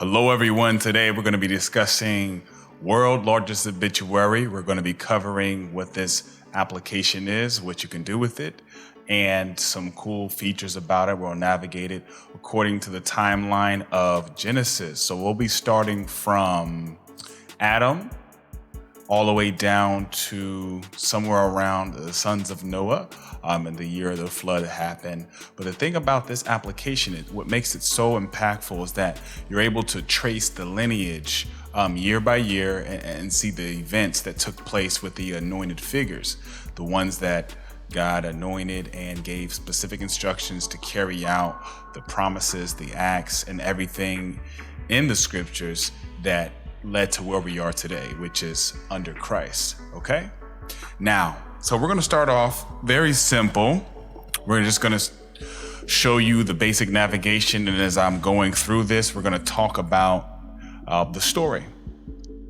Hello, everyone. Today, we're going to be discussing world largest obituary. We're going to be covering what this application is, what you can do with it, and some cool features about it. We'll navigate it according to the timeline of Genesis. So we'll be starting from Adam all the way down to somewhere around the sons of Noah, and the year the flood happened. But the thing about this application, what makes it so impactful is that you're able to trace the lineage year by year and see the events that took place with the anointed figures, the ones that God anointed and gave specific instructions to carry out the promises, the acts, and everything in the scriptures that led to where we are today, which is under Christ. Okay? Now, so we're going to start off very simple. We're just going to show you the basic navigation. And as I'm going through this, we're going to talk about the story.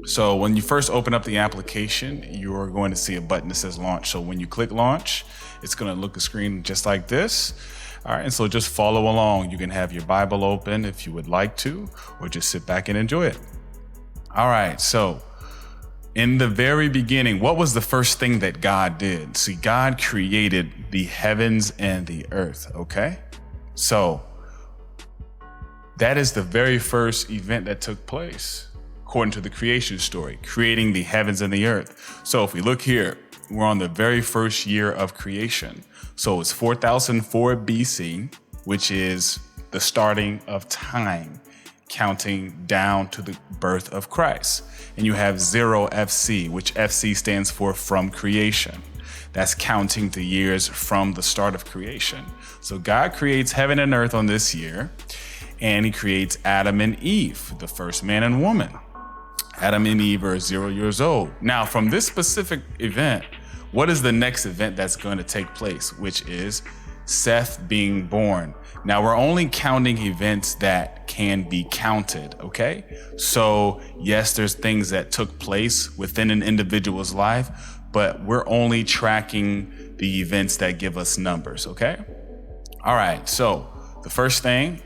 So when you first open up the application, you're going to see a button that says launch. So when you click launch, it's going to look a screen just like this. All right. And so just follow along. You can have your Bible open if you would like to, or just sit back and enjoy it. All right. So in the very beginning, what was the first thing that God did? See, God created the heavens and the earth. Okay. So that is the very first event that took place according to the creation story, creating the heavens and the earth. So if we look here, we're on the very first year of creation. So it's 4004 BC, which is the starting of time, counting down to the birth of Christ. And you have 0 FC, which FC stands for from creation. That's counting the years from the start of creation. So God creates heaven and earth on this year, and he creates Adam and Eve, the first man and woman. Adam and Eve are 0 years old. Now, from this specific event, what is the next event that's going to take place, which is Seth being born? Now, we're only counting events that can be counted, okay? So, yes, there's things that took place within an individual's life, but we're only tracking the events that give us numbers, okay? All right, so the first thing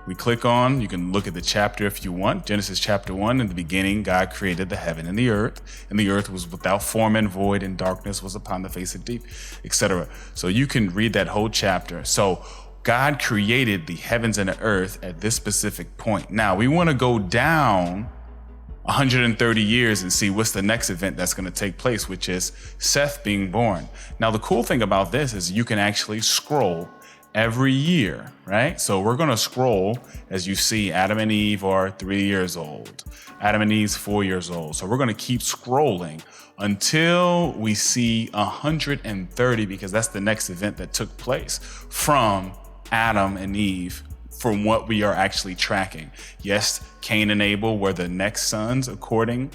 we click on, you can look at the chapter if you want. Genesis chapter 1, in the beginning, God created the heaven and the earth was without form and void, and darkness was upon the face of deep, etc. So you can read that whole chapter. So God created the heavens and the earth at this specific point. Now we want to go down 130 years and see what's the next event that's going to take place, which is Seth being born. Now, the cool thing about this is you can actually scroll every year, right? So we're going to scroll as you see Adam and Eve are 3 years old. Adam and Eve's 4 years old. So we're going to keep scrolling until we see 130, because that's the next event that took place from Adam and Eve, from what we are actually tracking. Yes, Cain and Abel were the next sons according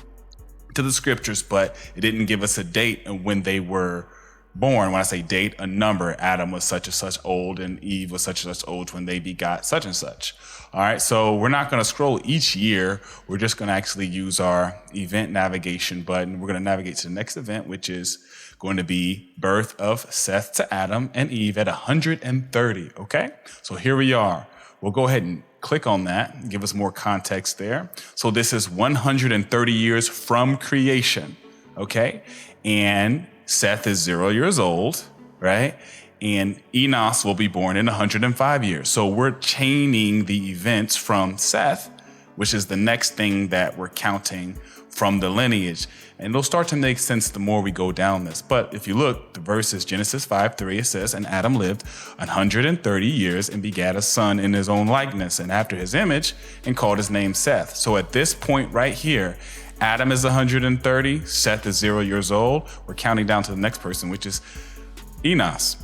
to the scriptures, but it didn't give us a date of when they were born. When I say date, a number. Adam was such and such old, and Eve was such and such old when they begot such and such. All right, so we're not going to scroll each year. We're just going to actually use our event navigation button. We're going to navigate to the next event, which is going to be birth of Seth to Adam and Eve at 130. Okay, so here we are. We'll go ahead and click on that and give us more context there. So this is 130 years from creation. Okay, and Seth is 0 years old, right? And Enos will be born in 105 years. So we're chaining the events from Seth, which is the next thing that we're counting from the lineage. And it'll start to make sense the more we go down this. But if you look, the verse is Genesis 5:3. It says, and Adam lived 130 years and begat a son in his own likeness and after his image, and called his name Seth. So at this point right here, Adam is 130, Seth is 0 years old. We're counting down to the next person, which is Enos.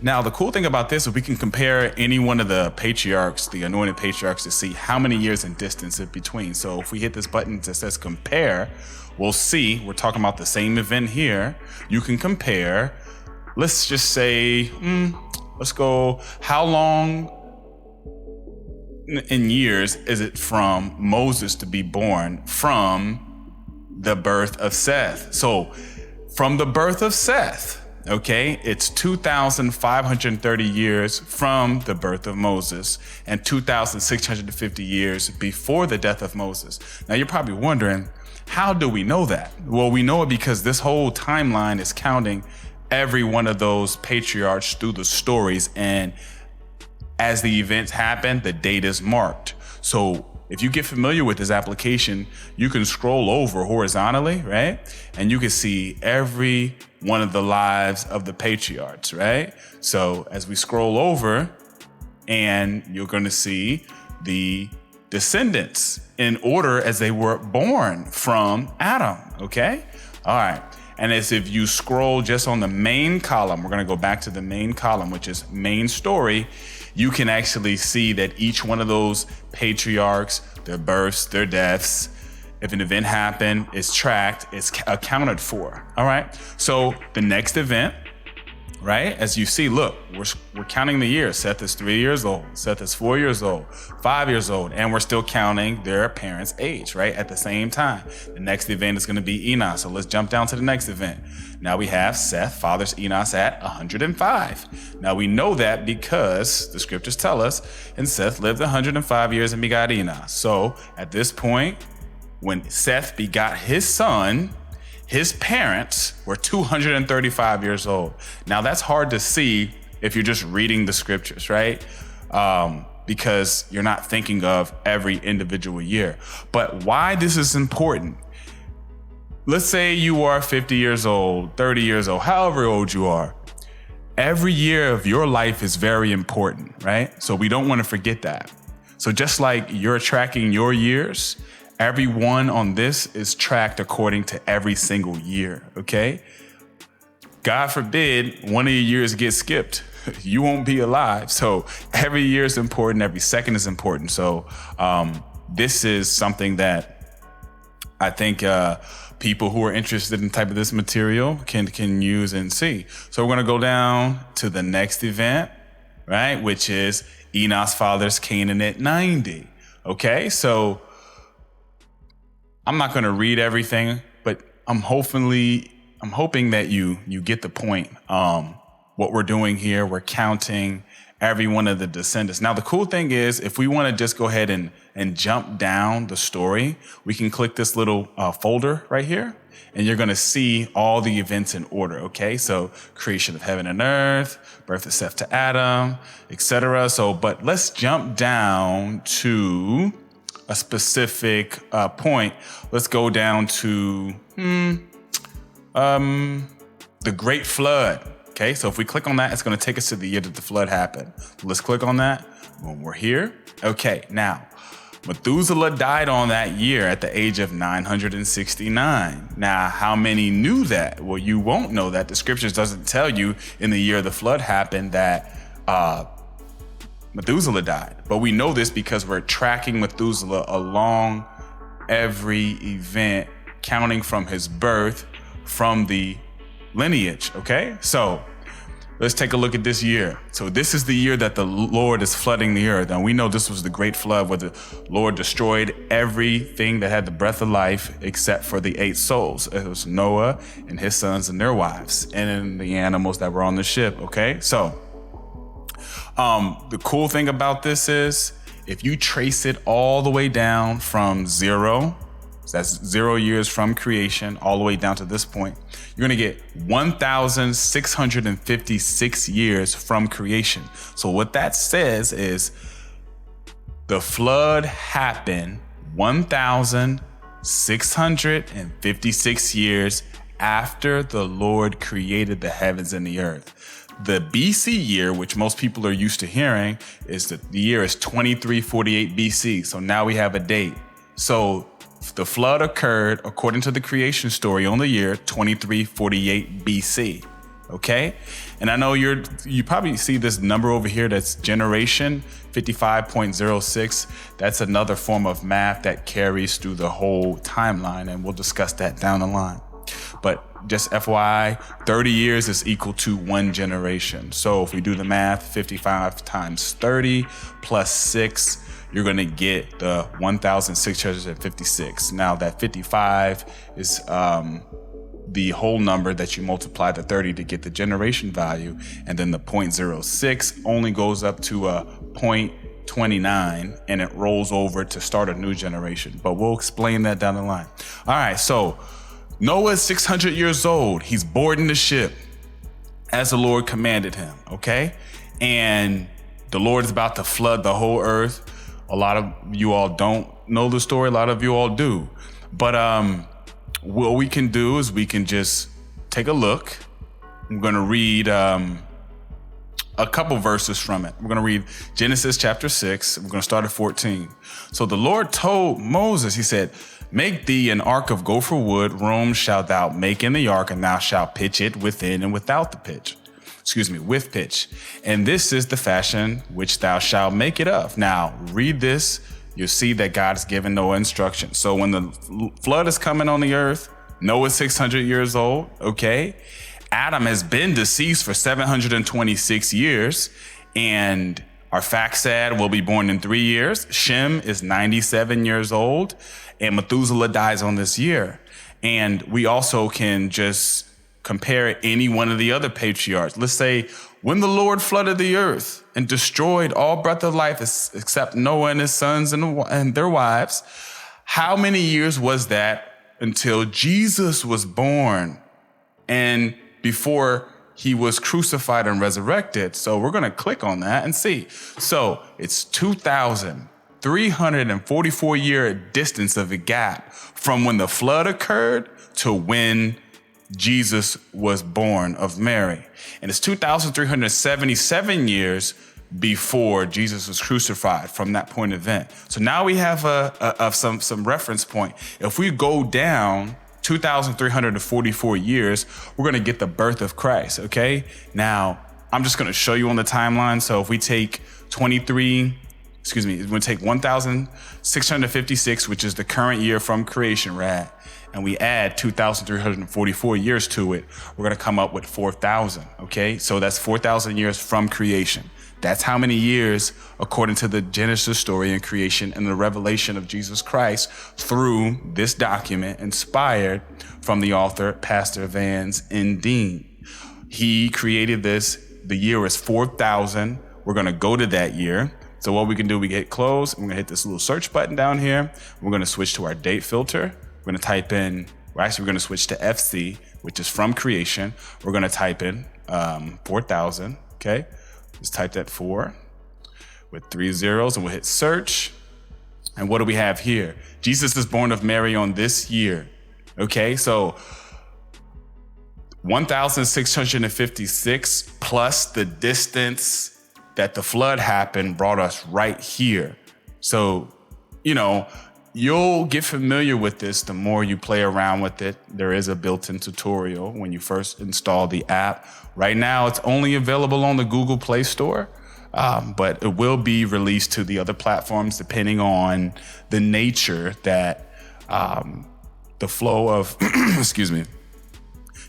Now, the cool thing about this is we can compare any one of the patriarchs, the anointed patriarchs, to see how many years in distance in between. So if we hit this button that says compare, we'll see we're talking about the same event here. You can compare, let's just say, let's go, how long in years is it from Moses to be born from the birth of Seth? So from the birth of Seth, okay, it's 2,530 years from the birth of Moses and 2,650 years before the death of Moses. Now you're probably wondering, how do we know that? Well, we know it because this whole timeline is counting every one of those patriarchs through the stories, and as the events happen, the date is marked. So if you get familiar with this application, you can scroll over horizontally, right? And you can see every one of the lives of the patriarchs, right? So as we scroll over, and you're going to see the descendants in order as they were born from Adam, okay? All right. And as if you scroll just on the main column, we're going to go back to the main column, which is main story. You can actually see that each one of those patriarchs, their births, their deaths, if an event happened, is tracked, it's accounted for. All right. So the next event, right? As you see, look, we're counting the years. Seth is 3 years old. Seth is 4 years old, 5 years old, and we're still counting their parents' age, right? At the same time. The next event is going to be Enos. So let's jump down to the next event. Now we have Seth fathers Enos at 105. Now we know that because the scriptures tell us, and Seth lived 105 years and begot Enos. So at this point, when Seth begot his son, his parents were 235 years old. Now that's hard to see if you're just reading the scriptures, right? Because you're not thinking of every individual year. But why this is important, let's say you are 50 years old, 30 years old, however old you are. Every year of your life is very important, right? So we don't want to forget that. So just like you're tracking your years, everyone on this is tracked according to every single year, okay? God forbid one of your years gets skipped. You won't be alive. So every year is important. Every second is important. So this is something that I think people who are interested in type of this material can use and see. So we're going to go down to the next event, right? Which is Enos fathers Canaan at 90. Okay, so I'm not going to read everything, but I'm hoping that you get the point. What we're doing here, we're counting every one of the descendants. Now, the cool thing is, if we want to just go ahead and jump down the story, we can click this little folder right here, and you're going to see all the events in order. Okay, so creation of heaven and earth, birth of Seth to Adam, etc. So, but let's jump down to a specific point. Let's go down to the Great Flood. Okay, so if we click on that, it's going to take us to the year that the flood happened. Let's click on that when we're here. Okay, now Methuselah died on that year at the age of 969. Now, how many knew that? Well, you won't know that. The scriptures doesn't tell you in the year the flood happened that Methuselah died. But we know this because we're tracking Methuselah along every event, counting from his birth, from the lineage, okay? So let's take a look at this year. So this is the year that the Lord is flooding the earth. And we know this was the great flood where the Lord destroyed everything that had the breath of life except for the 8 souls. It was Noah and his sons and their wives, and then the animals that were on the ship, okay? So the cool thing about this is if you trace it all the way down from 0, so that's 0 years from creation, all the way down to this point, you're going to get 1,656 years from creation. So what that says is the flood happened 1,656 years after the Lord created the heavens and the earth. The BC year, which most people are used to hearing, is the year is 2348 BC. So now we have a date. So the flood occurred according to the creation story on the year 2348 BC. Okay? And I know you probably see this number over here that's generation 55.06. That's another form of math that carries through the whole timeline, and we'll discuss that down the line. But just FYI, 30 years is equal to 1 generation. So if we do the math, 55 times 30 plus 6, you're going to get the 1,656. Now that 55 is the whole number that you multiply to 30 to get the generation value. And then the 0.06 only goes up to a 0.29 and it rolls over to start a new generation. But we'll explain that down the line. All right, so Noah's 600 years old. He's boarding the ship as the Lord commanded him, okay? And the Lord is about to flood the whole earth. A lot of you all don't know the story. A lot of you all do. But what we can do is we can just take a look. I'm going to read a couple verses from it. We're going to read Genesis chapter 6. We're going to start at 14. So the Lord told Moses, he said, make thee an ark of gopher wood. Rooms shalt thou make in the ark, and thou shalt pitch it within and without the pitch. With pitch. And this is the fashion which thou shalt make it of. Now, read this. You'll see that God has given Noah instructions. So when the flood is coming on the earth, Noah's 600 years old, okay? Adam has been deceased for 726 years, and Arphaxad will be born in 3 years. Shem is 97 years old, and Methuselah dies on this year. And we also can just compare any one of the other patriarchs. Let's say when the Lord flooded the earth and destroyed all breath of life except Noah and his sons and their wives, how many years was that until Jesus was born and before he was crucified and resurrected? So we're going to click on that and see. So it's 2,344 year distance of a gap from when the flood occurred to when Jesus was born of Mary. And it's 2,377 years before Jesus was crucified from that point of event. So now we have some reference point. If we go down 2,344 years, we're going to get the birth of Christ, okay? Now, I'm just going to show you on the timeline. So if we take 1,656, which is the current year from creation, right? And we add 2,344 years to it, we're going to come up with 4,000, okay? So that's 4,000 years from creation. That's how many years, according to the Genesis story and creation and the revelation of Jesus Christ through this document inspired from the author, Pastor Vance N. Dean. He created this. The year is 4,000. We're going to go to that year. So what we can do, we hit close. We're going to hit this little search button down here. We're going to switch to our date filter. We're going to type in, we're going to switch to FC, which is from creation. We're going to type in 4,000, okay? Just type that 4 with 3 zeros and we'll hit search. And what do we have here? Jesus is born of Mary on this year, okay? So 1,656 plus the distance that the flood happened brought us right here. So, you'll get familiar with this the more you play around with it. There is a built-in tutorial when you first install the app. Right now, it's only available on the Google Play Store, but it will be released to the other platforms depending on the nature that the flow of,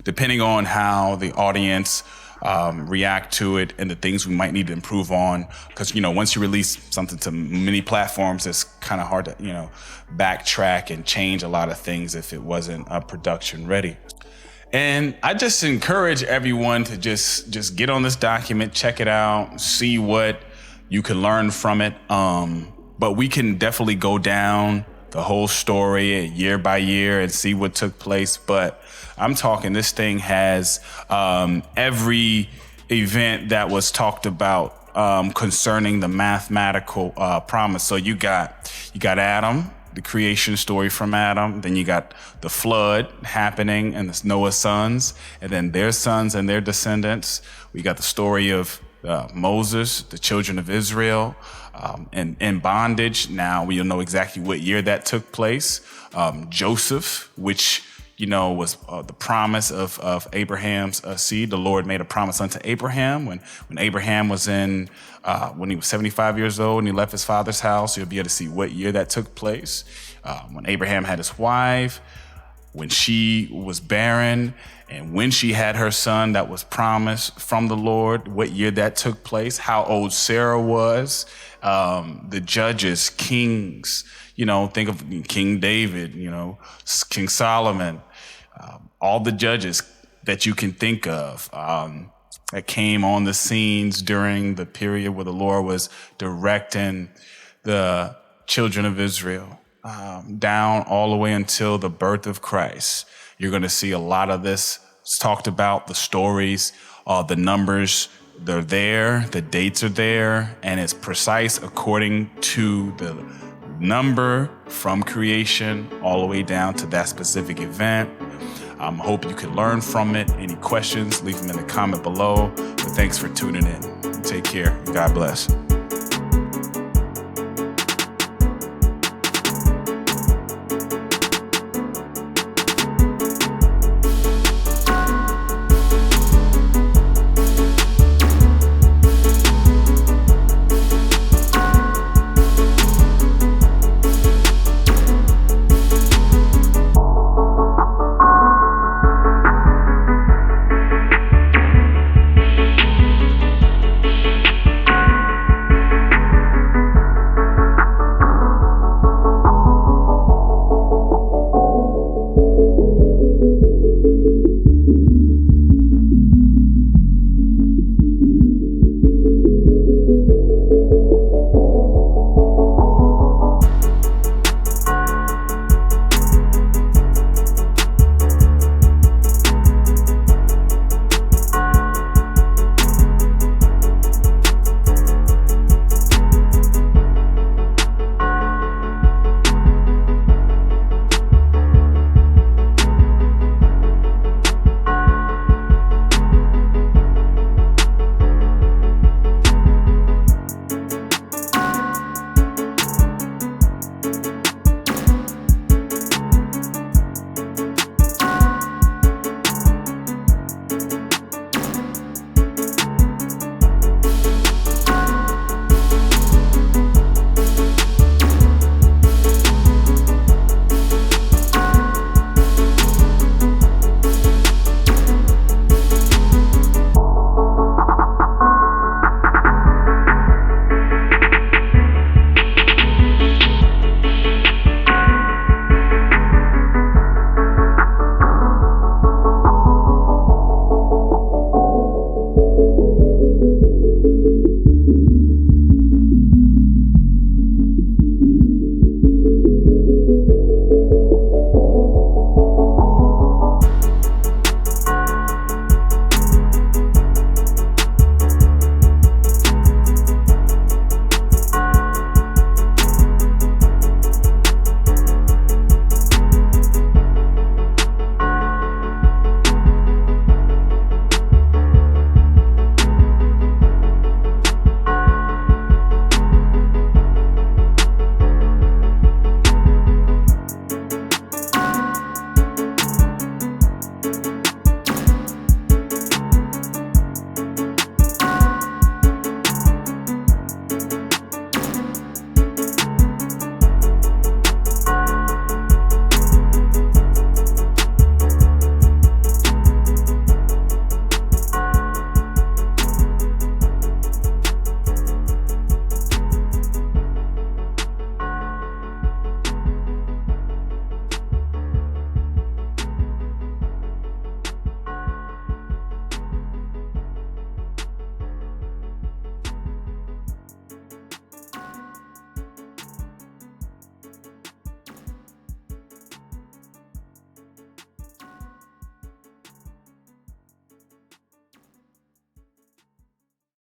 depending on how the audience react to it and the things we might need to improve on. Because, once you release something to many platforms, it's kind of hard to, backtrack and change a lot of things if it wasn't production ready. And I just encourage everyone to just get on this document, check it out, see what you can learn from it. But we can definitely go down the whole story year by year and see what took place. But I'm talking, this thing has every event that was talked about concerning the mathematical promise. So you got Adam, the creation story from Adam. Then you got the flood happening and the Noah's sons, and then their sons and their descendants. We got the story of Moses, the children of Israel, and in bondage. Now we'll know exactly what year that took place. Joseph, which was the promise of Abraham's seed. The Lord made a promise unto Abraham when Abraham was when he was 75 years old and he left his father's house. You'll be able to see what year that took place. When Abraham had his wife, when she was barren, and when she had her son that was promised from the Lord, what year that took place, how old Sarah was, the judges, kings, think of King David, King Solomon, all the judges that you can think of that came on the scenes during the period where the Lord was directing the children of Israel, down all the way until the birth of Christ. You're going to see a lot of this talked about, the stories, the numbers, they're there, the dates are there, and it's precise according to the number from creation all the way down to that specific event. Hope you can learn from it. Any questions, leave them in the comment below. But thanks for tuning in. Take care. God bless.